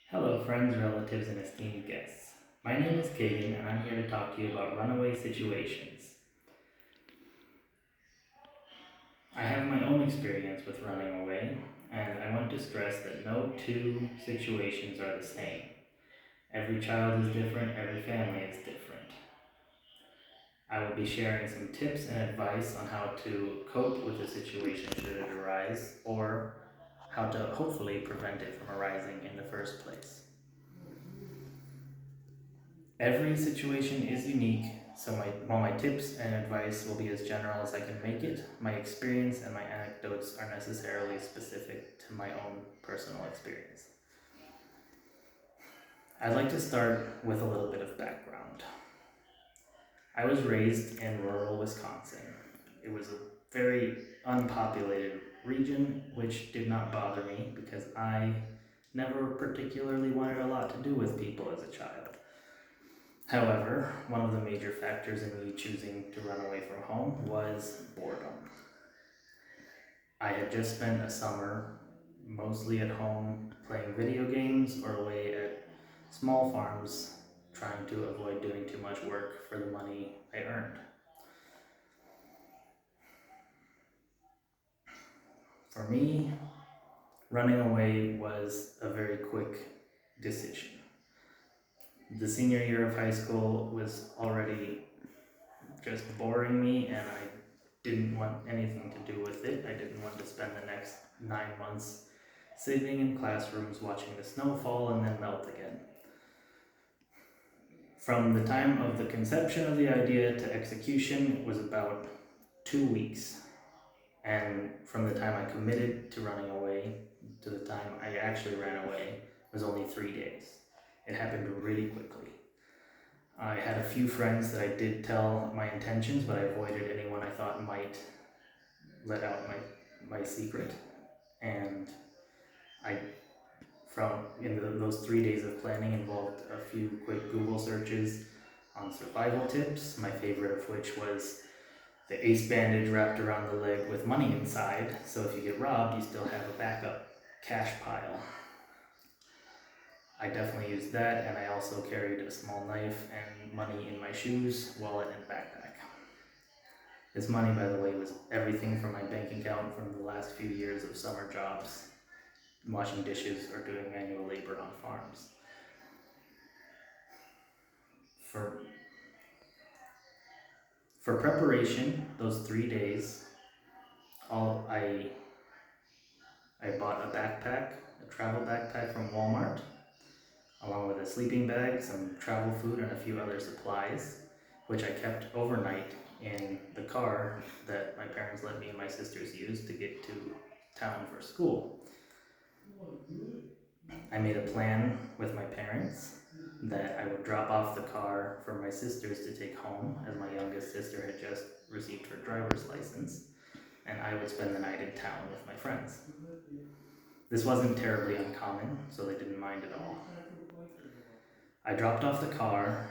Hello, friends, relatives, and esteemed guests. My name is Kagan, and I'm here to talk to you about runaway situations. I have my own experience with running away, and I want to stress that no two situations are the same. Every child is different, every family is different. I will be sharing some tips and advice on how to cope with a situation should it arise, or how to hopefully prevent it from arising in the first place. Every situation is unique, so while my tips and advice will be as general as I can make it, my experience and my anecdotes are necessarily specific to my own personal experience. I'd like to start with a little bit of background. I was raised in rural Wisconsin. It was a very unpopulated region, which did not bother me because I never particularly wanted a lot to do with people as a child. However, one of the major factors in me choosing to run away from home was boredom. I had just spent a summer mostly at home playing video games or away at small farms trying to avoid doing too much work for the money I earned. For me, running away was a very quick decision. The senior year of high school was already just boring me, and I didn't want anything to do with it. I didn't want to spend the next 9 months sitting in classrooms watching the snow fall and then melt again. From the time of the conception of the idea to execution was about 2 weeks. And from the time I committed to running away to the time I actually ran away was only 3 days. It happened really quickly. I had a few friends that I did tell my intentions, but I avoided anyone I thought might let out my secret. And I, those 3 days of planning involved a few quick Google searches on survival tips, my favorite of which was the ace bandage wrapped around the leg with money inside, so if you get robbed, you still have a backup cash pile. I definitely used that, and I also carried a small knife and money in my shoes, wallet, and backpack. This money, by the way, was everything from my bank account from the last few years of summer jobs, washing dishes or doing manual labor on farms. For preparation, those 3 days, I bought a backpack, a travel backpack from Walmart, along with a sleeping bag, some travel food, and a few other supplies, which I kept overnight in the car that my parents let me and my sisters use to get to town for school. I made a plan with my parents that I would drop off the car for my sisters to take home, as my youngest sister had just received her driver's license, and I would spend the night in town with my friends. This wasn't terribly uncommon, so they didn't mind at all. I dropped off the car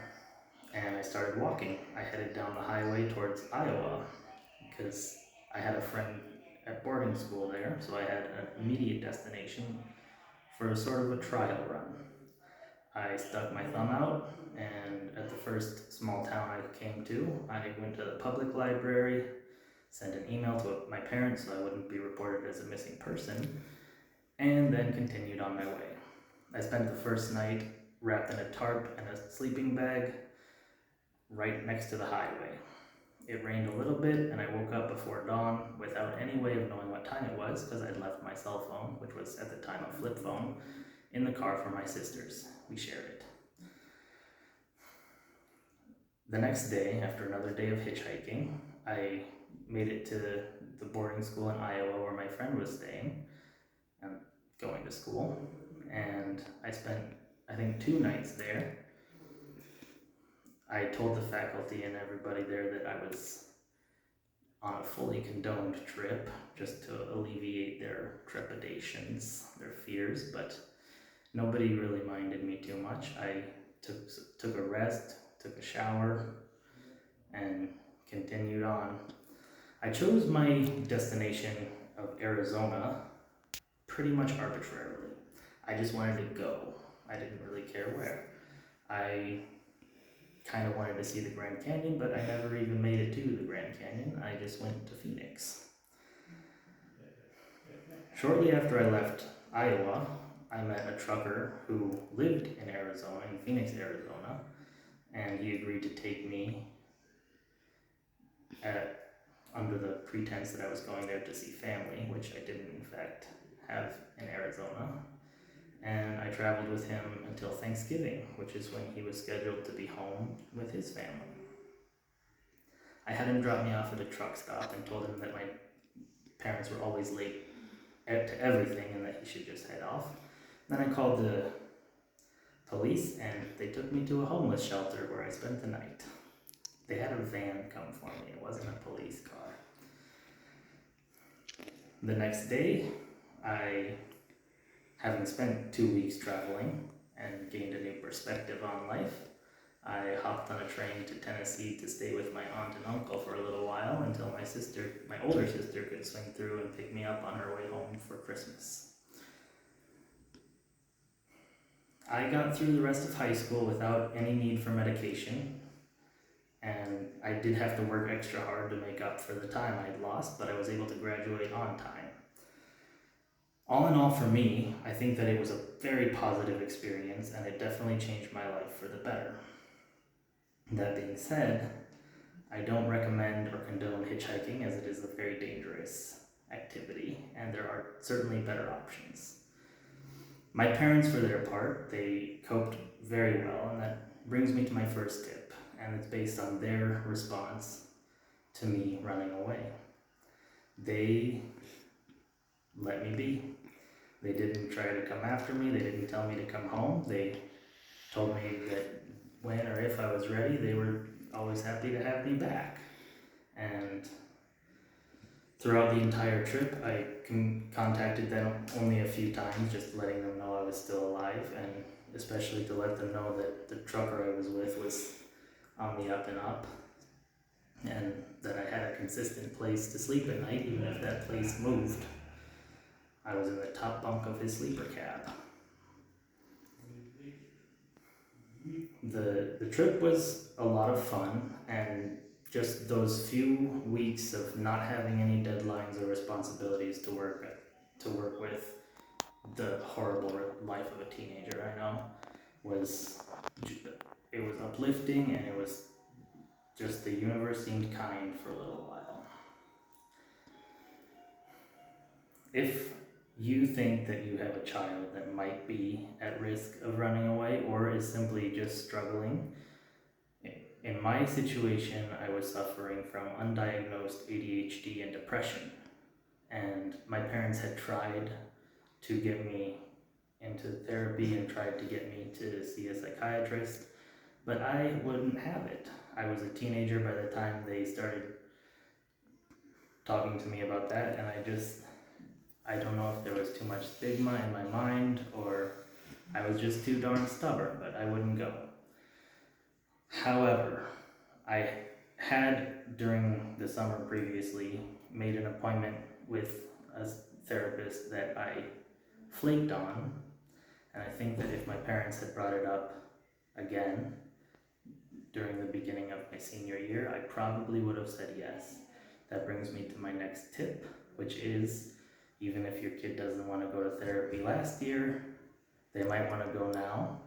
and I started walking. I headed down the highway towards Iowa because I had a friend at boarding school there, so I had an immediate destination for a sort of a trial run. I stuck my thumb out, and at the first small town I came to, I went to the public library, sent an email to my parents so I wouldn't be reported as a missing person, and then continued on my way. I spent the first night wrapped in a tarp and a sleeping bag right next to the highway. It rained a little bit, and I woke up before dawn without any way of knowing what time it was because I'd left my cell phone, which was at the time a flip phone, in the car for my sisters. We shared it. The next day, after another day of hitchhiking, I made it to the boarding school in Iowa where my friend was staying and going to school, and I spent, I think, 2 nights there. I told the faculty and everybody there that I was on a fully condoned trip just to alleviate their trepidations, their fears, but nobody really minded me too much. I took a rest, took a shower, and continued on. I chose my destination of Arizona pretty much arbitrarily. I just wanted to go. I didn't really care where. I kind of wanted to see the Grand Canyon, but I never even made it to the Grand Canyon. I just went to Phoenix. Shortly after I left Iowa, I met a trucker who lived in Arizona, in Phoenix, Arizona, and he agreed to take me under the pretense that I was going there to see family, which I didn't in fact have in Arizona. And I traveled with him until Thanksgiving, which is when he was scheduled to be home with his family. I had him drop me off at a truck stop and told him that my parents were always late to everything and that he should just head off. Then I called the police and they took me to a homeless shelter where I spent the night. They had a van come for me, it wasn't a police car. The next day, having spent 2 weeks traveling and gained a new perspective on life, I hopped on a train to Tennessee to stay with my aunt and uncle for a little while until my older sister could swing through and pick me up on her way home for Christmas. I got through the rest of high school without any need for medication, and I did have to work extra hard to make up for the time I'd lost, but I was able to graduate on time. All in all, for me, I think that it was a very positive experience and it definitely changed my life for the better. That being said, I don't recommend or condone hitchhiking as it is a very dangerous activity and there are certainly better options. My parents, for their part, they coped very well, and that brings me to my first tip, and it's based on their response to me running away. They let me be. They didn't try to come after me, they didn't tell me to come home. They told me that when or if I was ready, they were always happy to have me back. And throughout the entire trip, I contacted them only a few times, just letting them know I was still alive, and especially to let them know that the trucker I was with was on the up and up, and that I had a consistent place to sleep at night, even if that place moved. I was in the top bunk of his sleeper cab. The trip was a lot of fun, and just those few weeks of not having any deadlines or responsibilities to work with the horrible life of a teenager I know was uplifting, and it was just the universe seemed kind for a little while. If you think that you have a child that might be at risk of running away or is simply just struggling, in my situation, I was suffering from undiagnosed ADHD and depression, and my parents had tried to get me into therapy and tried to get me to see a psychiatrist, but I wouldn't have it. I was a teenager by the time they started talking to me about that, and I don't know if there was too much stigma in my mind or I was just too darn stubborn, but I wouldn't go. However, I had, during the summer previously, made an appointment with a therapist that I flaked on, and I think that if my parents had brought it up again during the beginning of my senior year, I probably would have said yes. That brings me to my next tip, which is, even if your kid doesn't want to go to therapy last year, they might want to go now.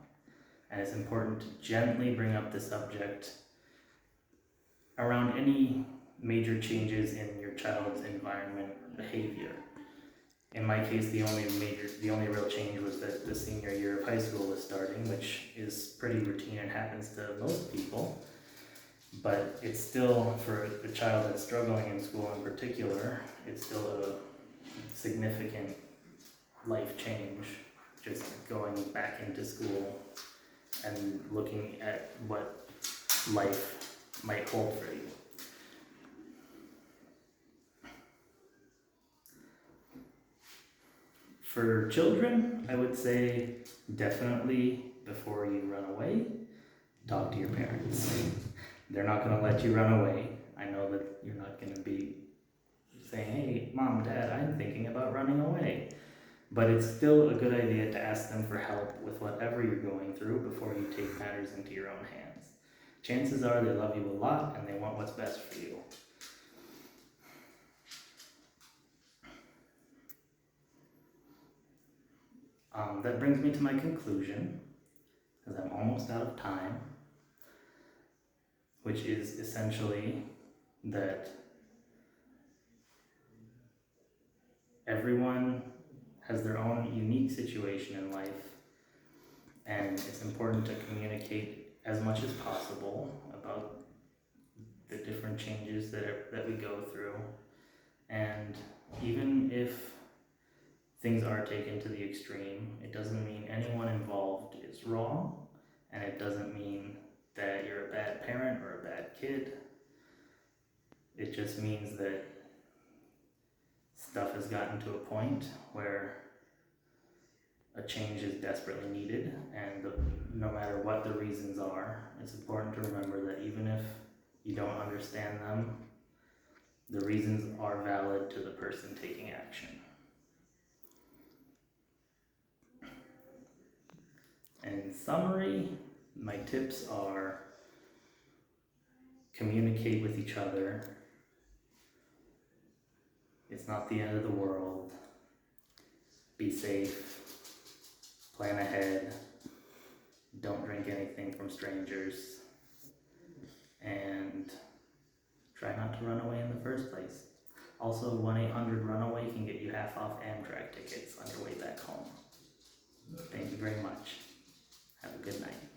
And it's important to gently bring up the subject around any major changes in your child's environment or behavior. In my case, the only real change was that the senior year of high school was starting, which is pretty routine and happens to most people. But it's still, for a child that's struggling in school in particular, it's still a significant life change, just going back into school and looking at what life might hold for you. For children, I would say definitely before you run away, talk to your parents. They're not going to let you run away. I know that you're not going to be saying, hey, mom, dad, I'm thinking about running away. But it's still a good idea to ask them for help with whatever you're going through before you take matters into your own hands. Chances are they love you a lot and they want what's best for you. That brings me to my conclusion, because I'm almost out of time, which is essentially that everyone has their own unique situation in life, and it's important to communicate as much as possible about the different changes that we go through. And even if things are taken to the extreme, it doesn't mean anyone involved is wrong, and it doesn't mean that you're a bad parent or a bad kid. It just means that stuff has gotten to a point where a change is desperately needed, and no matter what the reasons are, it's important to remember that even if you don't understand them, the reasons are valid to the person taking action. In summary, my tips are: communicate with each other. It's not the end of the world. Be safe. Plan ahead. Don't drink anything from strangers. And try not to run away in the first place. Also, 1-800-RUNAWAY can get you half off Amtrak tickets on your way back home. Thank you very much. Have a good night.